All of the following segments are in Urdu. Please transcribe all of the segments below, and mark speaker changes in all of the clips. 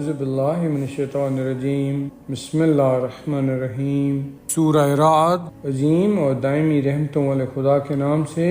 Speaker 1: اعوذ باللہ من الشیطان الرجیم بسم اللہ الرحمن الرحیم۔ سورہ رعد عظیم اور دائمی رحمتوں والے خدا کے نام سے۔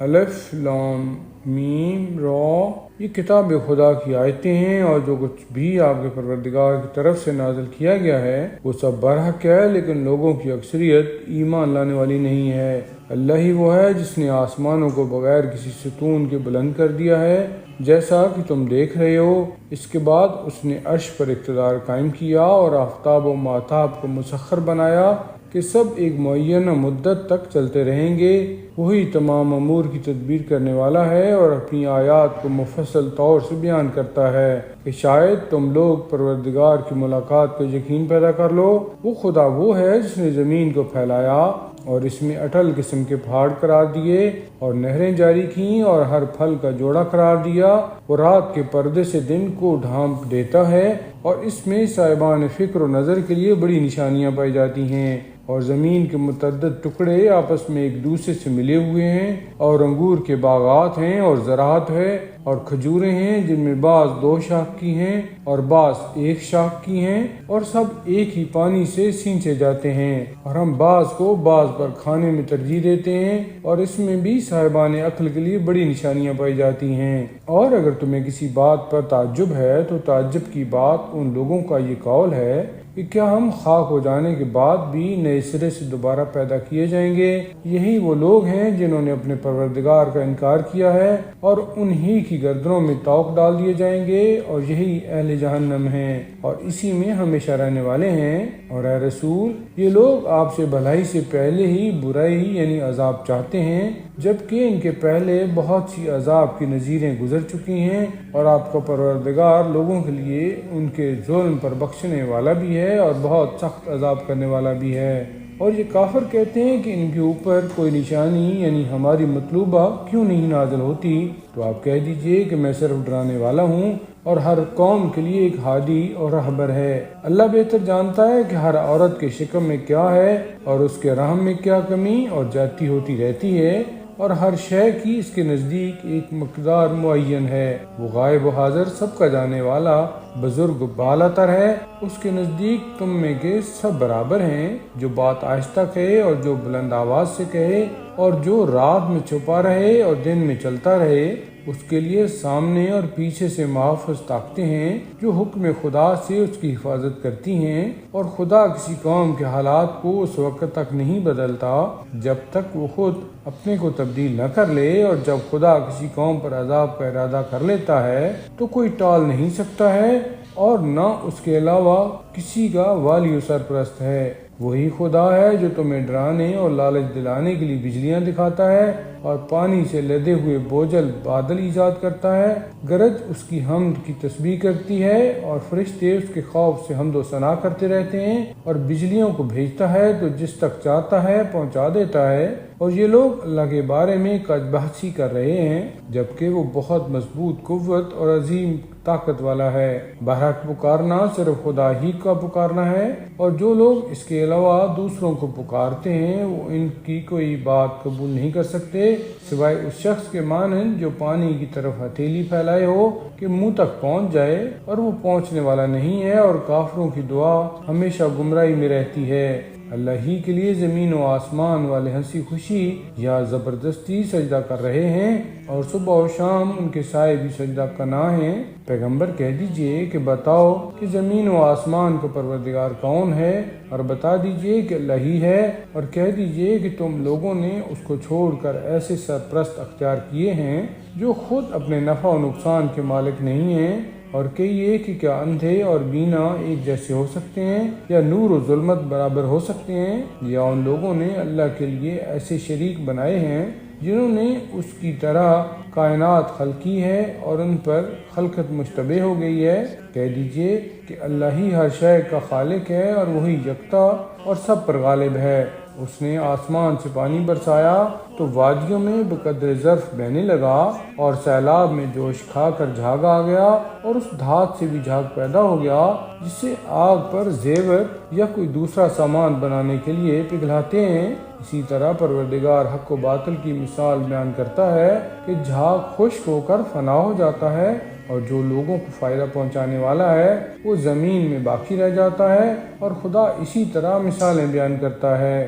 Speaker 1: الف لام میم را، یہ کتاب خدا کی آیتیں ہیں، اور جو کچھ بھی آپ کے پروردگار کی طرف سے نازل کیا گیا ہے وہ سب برحق ہے، لیکن لوگوں کی اکثریت ایمان لانے والی نہیں ہے۔ اللہ ہی وہ ہے جس نے آسمانوں کو بغیر کسی ستون کے بلند کر دیا ہے، جیسا کہ تم دیکھ رہے ہو۔ اس کے بعد اس نے عرش پر اقتدار قائم کیا اور آفتاب و ماہتاب کو مسخر بنایا کہ سب ایک معینہ مدت تک چلتے رہیں گے۔ وہی تمام امور کی تدبیر کرنے والا ہے اور اپنی آیات کو مفصل طور سے بیان کرتا ہے کہ شاید تم لوگ پروردگار کی ملاقات کا یقین پیدا کر لو۔ وہ خدا وہ ہے جس نے زمین کو پھیلایا اور اس میں اٹل قسم کے پہاڑ قرار دیے اور نہریں جاری کیں اور ہر پھل کا جوڑا قرار دیا۔ وہ رات کے پردے سے دن کو ڈھانپ دیتا ہے اور اس میں صاحبان فکر و نظر کے لیے بڑی نشانیاں پائی جاتی ہیں۔ اور زمین کے متعدد ٹکڑے آپس میں ایک دوسرے سے ملے ہوئے ہیں، اور انگور کے باغات ہیں اور زراعت ہے، اور کھجوریں ہیں جن میں بعض 2 شاخ کی ہیں اور بعض 1 شاخ کی ہیں، اور سب ایک ہی پانی سے سینچے جاتے ہیں، اور ہم بعض کو بعض پر کھانے میں ترجیح دیتے ہیں، اور اس میں بھی صاحبان عقل کے لیے بڑی نشانیاں پائی جاتی ہیں۔ اور اگر تمہیں کسی بات پر تعجب ہے تو تعجب کی بات ان لوگوں کا یہ قول ہے کہ کیا ہم خاک ہو جانے کے بعد بھی نئے سرے سے دوبارہ پیدا کیے جائیں گے؟ یہی وہ لوگ ہیں جنہوں نے اپنے پروردگار کا انکار کیا ہے، اور انہی کی گردنوں میں طوق ڈال دیے جائیں گے، اور یہی اہل جہنم ہیں اور اسی میں ہمیشہ رہنے والے ہیں۔ اور اے رسول، یہ لوگ آپ سے بھلائی سے پہلے ہی برائی یعنی عذاب چاہتے ہیں، جبکہ ان کے پہلے بہت سی عذاب کی نذیریں گزر چکی ہیں، اور آپ کا پروردگار لوگوں کے لیے ان کے ظلم پر بخشنے والا بھی ہے اور بہت سخت عذاب کرنے والا بھی ہے۔ اور یہ کافر کہتے ہیں کہ ان کے اوپر کوئی نشانی یعنی ہماری مطلوبہ کیوں نہیں نازل ہوتی؟ تو آپ کہہ دیجئے کہ میں صرف ڈرانے والا ہوں اور ہر قوم کے لیے ایک ہادی اور رہبر ہے۔ اللہ بہتر جانتا ہے کہ ہر عورت کے شکم میں کیا ہے اور اس کے رحم میں کیا کمی اور جاتی ہوتی رہتی ہے، اور ہر شے کی اس کے نزدیک ایک مقدار معین ہے۔ وہ غائب و حاضر سب کا جانے والا بزرگ بالا تر ہے۔ اس کے نزدیک تم میں کے سب برابر ہیں، جو بات آہستہ کہے اور جو بلند آواز سے کہے، اور جو رات میں چھپا رہے اور دن میں چلتا رہے۔ اس کے لیے سامنے اور پیچھے سے محافظ طاقتیں ہیں جو حکم خدا سے اس کی حفاظت کرتی ہیں، اور خدا کسی قوم کے حالات کو اس وقت تک نہیں بدلتا جب تک وہ خود اپنے کو تبدیل نہ کر لے، اور جب خدا کسی قوم پر عذاب کا ارادہ کر لیتا ہے تو کوئی ٹال نہیں سکتا ہے، اور نہ اس کے علاوہ کسی کا والی و سرپرست ہے۔ وہی خدا ہے جو تمہیں ڈرانے اور لالچ دلانے کے لیے بجلیاں دکھاتا ہے اور پانی سے لدے ہوئے بوجھل بادل ایجاد کرتا ہے، گرج اس کی حمد کی تسبیح کرتی ہے، اور فرشتے اس کے خوف سے حمد و ثنا کرتے رہتے ہیں، اور بجلیوں کو بھیجتا ہے تو جس تک چاہتا ہے پہنچا دیتا ہے۔ اور یہ لوگ اللہ کے بارے میں کج بحثی کر رہے ہیں، جبکہ وہ بہت مضبوط قوت اور عظیم طاقت والا ہے۔ برحق پکارنا صرف خدا ہی کا پکارنا ہے، اور جو لوگ اس کے علاوہ دوسروں کو پکارتے ہیں وہ ان کی کوئی بات قبول نہیں کر سکتے، سوائے اس شخص کے مانند جو پانی کی طرف ہتھیلی پھیلائے ہو کہ منہ تک پہنچ جائے، اور وہ پہنچنے والا نہیں ہے، اور کافروں کی دعا ہمیشہ گمراہی میں رہتی ہے۔ اللہ ہی کے لیے زمین و آسمان والے ہنسی خوشی یا زبردستی سجدہ کر رہے ہیں، اور صبح و شام ان کے سائے بھی سجدہ کرنا ہیں۔ پیغمبر کہہ دیجئے کہ بتاؤ کہ زمین و آسمان کا پروردگار کون ہے، اور بتا دیجئے کہ اللہ ہی ہے، اور کہہ دیجئے کہ تم لوگوں نے اس کو چھوڑ کر ایسے سرپرست اختیار کیے ہیں جو خود اپنے نفع و نقصان کے مالک نہیں ہیں، اور کہیے کہ کیا اندھے اور بینا ایک جیسے ہو سکتے ہیں، یا نور و ظلمت برابر ہو سکتے ہیں؟ یا ان لوگوں نے اللہ کے لیے ایسے شریک بنائے ہیں جنہوں نے اس کی طرح کائنات خلقی ہے اور ان پر خلقت مشتبہ ہو گئی ہے؟ کہہ دیجئے کہ اللہ ہی ہر شے کا خالق ہے، اور وہی یکتا اور سب پر غالب ہے۔ اس نے آسمان سے پانی برسایا تو وادیوں میں بقدر ظرف بہنے لگا، اور سیلاب میں جوش کھا کر جھاگ آ گیا، اور اس دھات سے بھی جھاگ پیدا ہو گیا جس سے آگ پر زیور یا کوئی دوسرا سامان بنانے کے لیے پگھلاتے ہیں۔ اسی طرح پروردگار حق و باطل کی مثال بیان کرتا ہے کہ جھاگ خشک ہو کر فنا ہو جاتا ہے، اور جو لوگوں کو فائدہ پہنچانے والا ہے وہ زمین میں باقی رہ جاتا ہے، اور خدا اسی طرح مثالیں بیان کرتا ہے۔